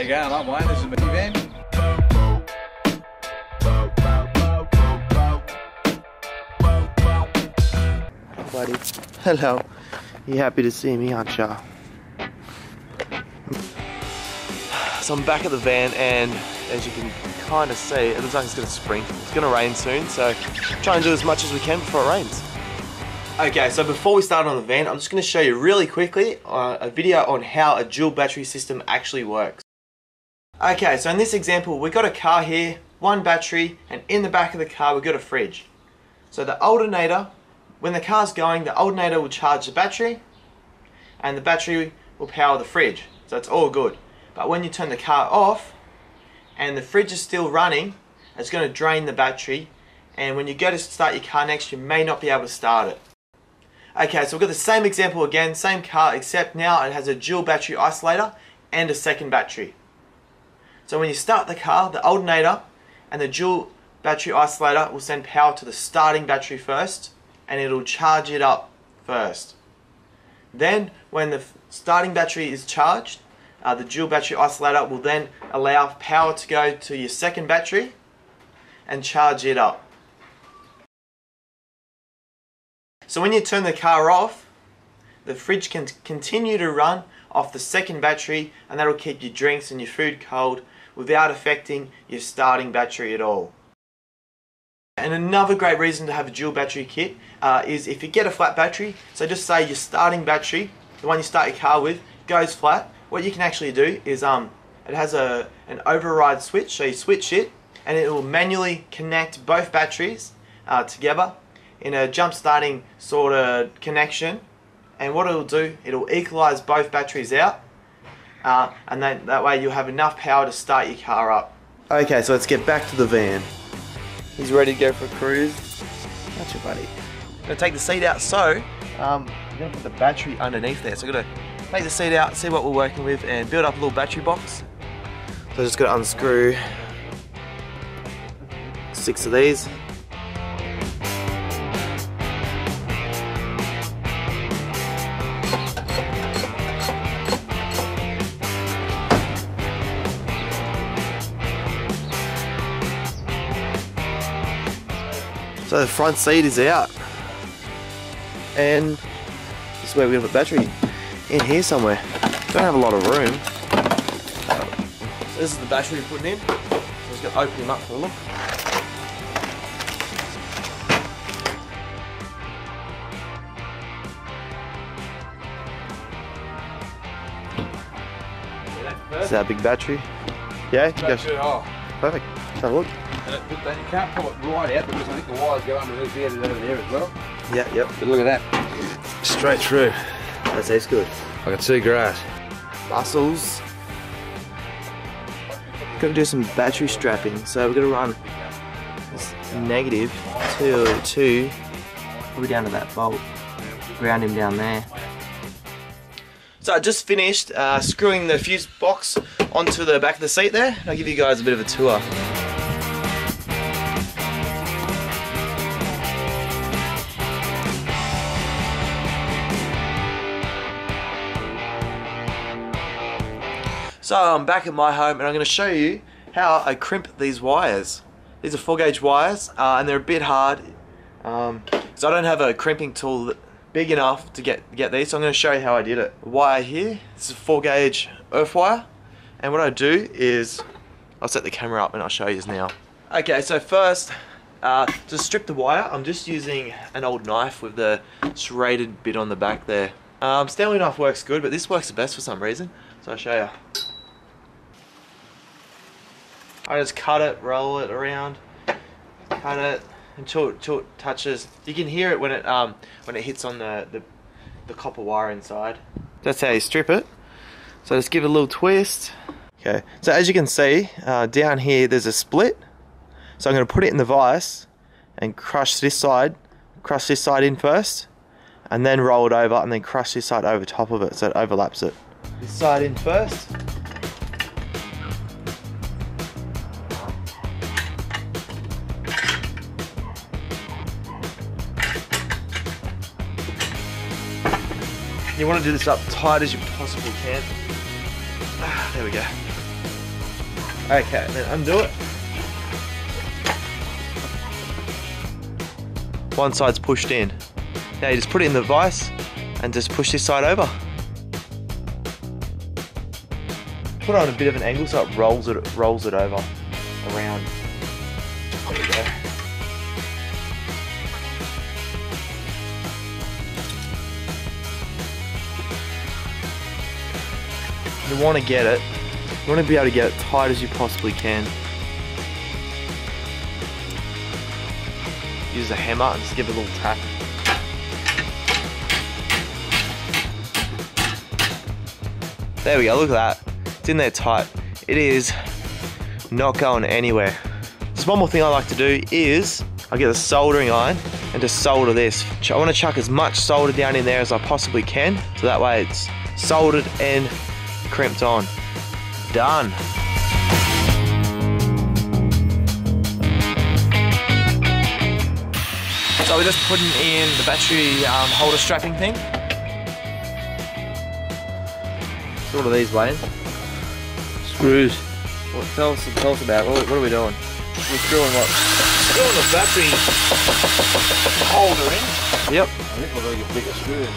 you going up, Wayne? This is my van. Buddy. Hello. You happy to see me, aren't ya? So I'm back at the van, and as you can kind of see, it looks like it's going to sprinkle. It's going to rain soon, so try and do as much as we can before it rains. Okay, so before we start on the van, I'm just going to show you really quickly a video on how a dual battery system actually works. Okay, so in this example, we've got a car here, one battery, and in the back of the car we've got a fridge. So the alternator, when the car's going, the alternator will charge the battery, and the battery will power the fridge. So it's all good. But when you turn the car off, and the fridge is still running, it's going to drain the battery, and when you go to start your car next, you may not be able to start it. Okay, so we've got the same example again, same car, except now it has a dual battery isolator and a second battery. So when you start the car, the alternator and the dual battery isolator will send power to the starting battery first, and it'll charge it up first. Then when the starting battery is charged, the dual battery isolator will then allow power to go to your second battery and charge it up. So when you turn the car off, the fridge can continue to run off the second battery, and that'll keep your drinks and your food cold without affecting your starting battery at all. And another great reason to have a dual battery kit is if you get a flat battery, so just say your starting battery, the one you start your car with, goes flat, what you can actually do is it has an override switch, so you switch it and it will manually connect both batteries together in a jump starting sort of connection, and what it'll do, it'll equalize both batteries out, and then that way you'll have enough power to start your car up. Okay, so let's get back to the van. He's ready to go for a cruise. Gotcha, buddy. I'm gonna take the seat out, so I'm gonna put the battery underneath there. So I'm gonna take the seat out, see what we're working with, and build up a little battery box. So I just gotta unscrew 6 of these. So the front seat is out, and this is where we're going to put the battery, in here somewhere. Don't have a lot of room. So this is the battery we're putting in. So I'm just going to open him up for a look. This is our big battery. Yeah, you guys. Perfect. Let's have a look. And you can't pull it right out because I think the wires go underneath the end over there as well. Yeah, yep. But look at that. Straight through. That tastes good. I can see grass. Muscles. Got to do some battery strapping. So we're going to run this negative to probably down to that bolt. Ground him down there. So I just finished screwing the fuse box onto the back of the seat there. I'll give you guys a bit of a tour. So I'm back at my home, and I'm going to show you how I crimp these wires. These are 4-gauge wires, and they're a bit hard, so I don't have a crimping tool big enough to get these, so I'm going to show you how I did it. Wire here, this is a 4-gauge earth wire, and what I do is, I'll set the camera up and I'll show you now. Okay, so first, to strip the wire, I'm just using an old knife with the serrated bit on the back there. Stanley knife works good, but this works the best for some reason, so I'll show you. I just cut it, roll it around, cut it until it touches. You can hear it when it hits on the copper wire inside. That's how you strip it. So just give it a little twist. Okay, so as you can see, down here there's a split. So I'm going to put it in the vise and crush this side in first, and then roll it over, and then crush this side over top of it so it overlaps it. This side in first. You want to do this up tight as you possibly can. There we go. Okay, then undo it. One side's pushed in. Now you just put it in the vise and just push this side over. Put it on a bit of an angle so it rolls it over around. There we go. You want to get it. You want to be able to get it tight as you possibly can. Use a hammer and just give it a little tap. There we go, look at that. It's in there tight. It is not going anywhere. Just one more thing I like to do is I get a soldering iron and just solder this. I want to chuck as much solder down in there as I possibly can, so that way it's soldered and crimped on. Done. So we're just putting in the battery holder strapping thing. So what are these, Wayne? Screws. Well, tell us about it. What are we doing? We're screwing what? Screwing the battery holder in. Yep. I think we're going to get bigger screws.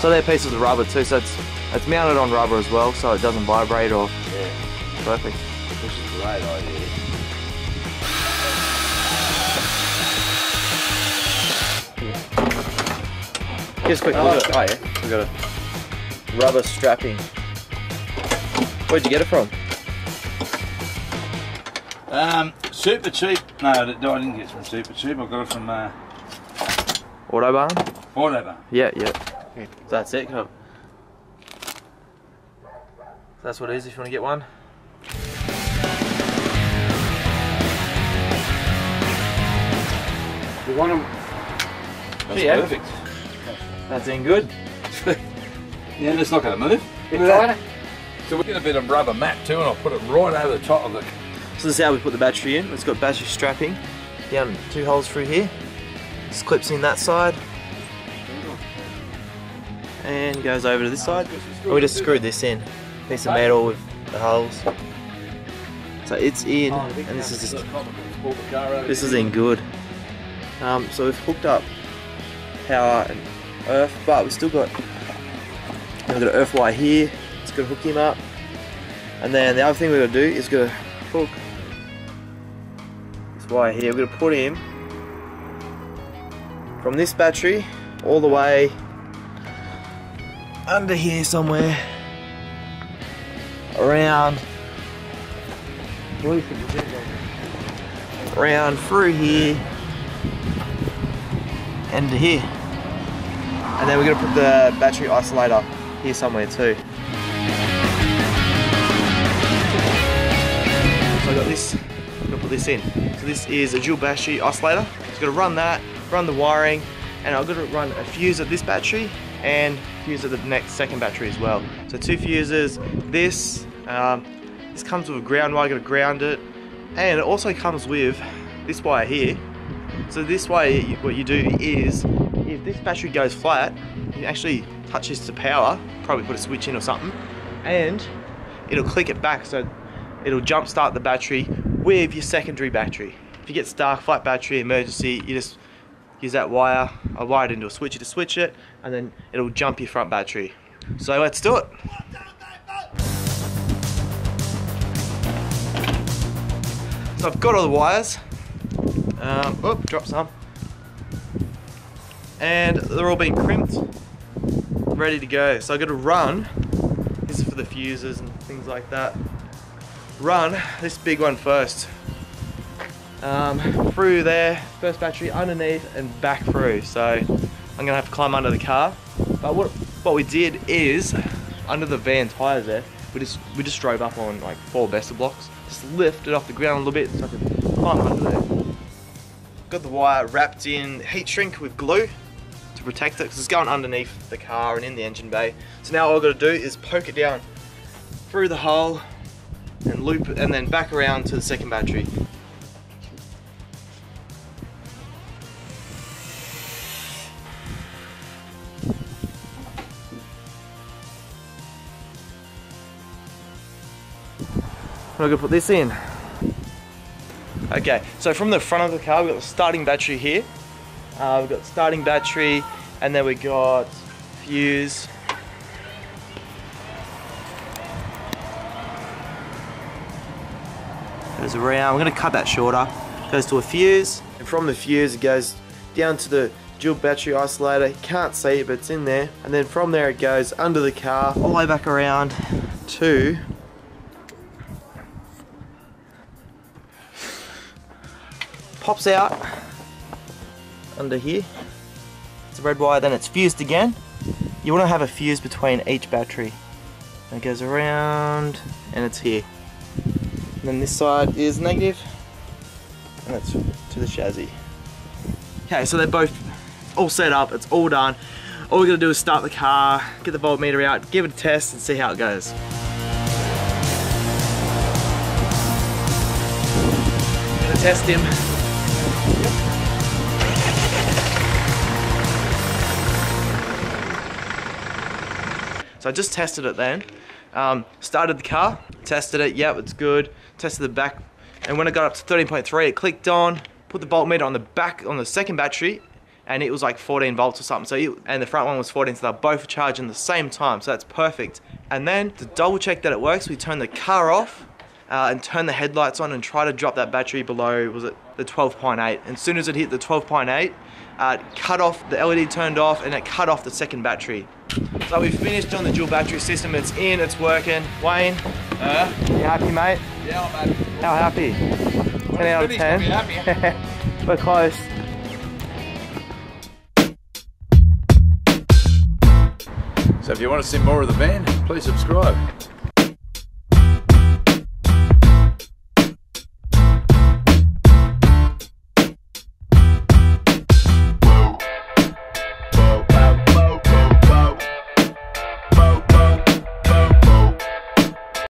So they're pieces of rubber too, so it's mounted on rubber as well, so it doesn't vibrate or... Yeah. Perfect. This is a great idea. Just quick, Oh, yeah. We got a rubber strapping. Where'd you get it from? Super cheap. No, I didn't get it from Super Cheap. I got it from Autobahn? Autobahn. Yeah. So that's it. So that's what it is if you want to get one. You want them? That's Yeah. perfect. That's in good. Yeah, it's not going to move. Look at that. So we'll get a bit of rubber mat too, and I'll put it right over the top of it. So this is how we put the battery in. It's got battery strapping down 2 holes through here. This clips in that side and goes over to this side. And we just screwed this in. Piece of metal with the holes. So it's in, and this is just in good. So we've hooked up power and earth, but we've still got an earth wire here. It's gonna hook him up, and then the other thing we're gonna do is gonna hook this wire here. We're gonna put him from this battery all the way under here somewhere, around through here and to here, and then we're gonna put the battery isolator here somewhere too. So I got this, I'm gonna put this in. So this is a dual battery oscillator. Just gonna run that, run the wiring, and I'm gonna run a fuse at this battery and fuse at the second battery as well. So 2 fuses. This comes with a ground wire, gotta ground it, and it also comes with this wire here. So this way, what you do is, if this battery goes flat, you actually touch this to power, probably put a switch in or something, and it'll click it back, so it'll jump start the battery with your secondary battery. If you get stuck, flat battery, emergency, you just use that wire, I wired into a switcher to switch it, and then it'll jump your front battery. So let's do it. So I've got all the wires. Drop some. And they're all being crimped, ready to go. So I've got to run, this is for the fuses and things like that, run this big one first. Through there, first battery, underneath and back through. So I'm gonna have to climb under the car. But what we did is, under the van tyres there, we just drove up on like 4 Besta blocks, just lifted off the ground a little bit so I could climb under there. Got the wire wrapped in heat shrink with glue to protect it because it's going underneath the car and in the engine bay. So now all I've got to do is poke it down through the hole and loop it, and then back around to the second battery. I'm gonna put this in. Okay, so from the front of the car, we've got the starting battery here. We've got starting battery, and then we got fuse. Goes around. We're gonna cut that shorter. Goes to a fuse, and from the fuse it goes down to the dual battery isolator. You can't see it, but it's in there. And then from there it goes under the car, all the way back around to pops out under here. It's a red wire, then it's fused again. You want to have a fuse between each battery. And it goes around and it's here. And then this side is negative and that's to the chassis. Okay, so they're both all set up, it's all done. All we're gonna do is start the car, get the voltmeter out, give it a test and see how it goes. I'm gonna test him. So I just tested it then. Started the car, tested it, yep, it's good. Tested the back, and when it got up to 13.3, it clicked on, put the voltmeter on the back, on the second battery, and it was like 14 volts or something. So and the front one was 14, so they're both charging at the same time, so that's perfect. And then to double check that it works, we turn the car off and turn the headlights on and try to drop that battery below, was it the 12.8? And as soon as it hit the 12.8, cut off, the LED turned off, and it cut off the second battery. So we've finished on the dual battery system, it's in, it's working. Wayne, you happy, mate? Yeah, I'm happy. How happy? 10 out of 10. Happy. We're close. So if you want to see more of the van, please subscribe.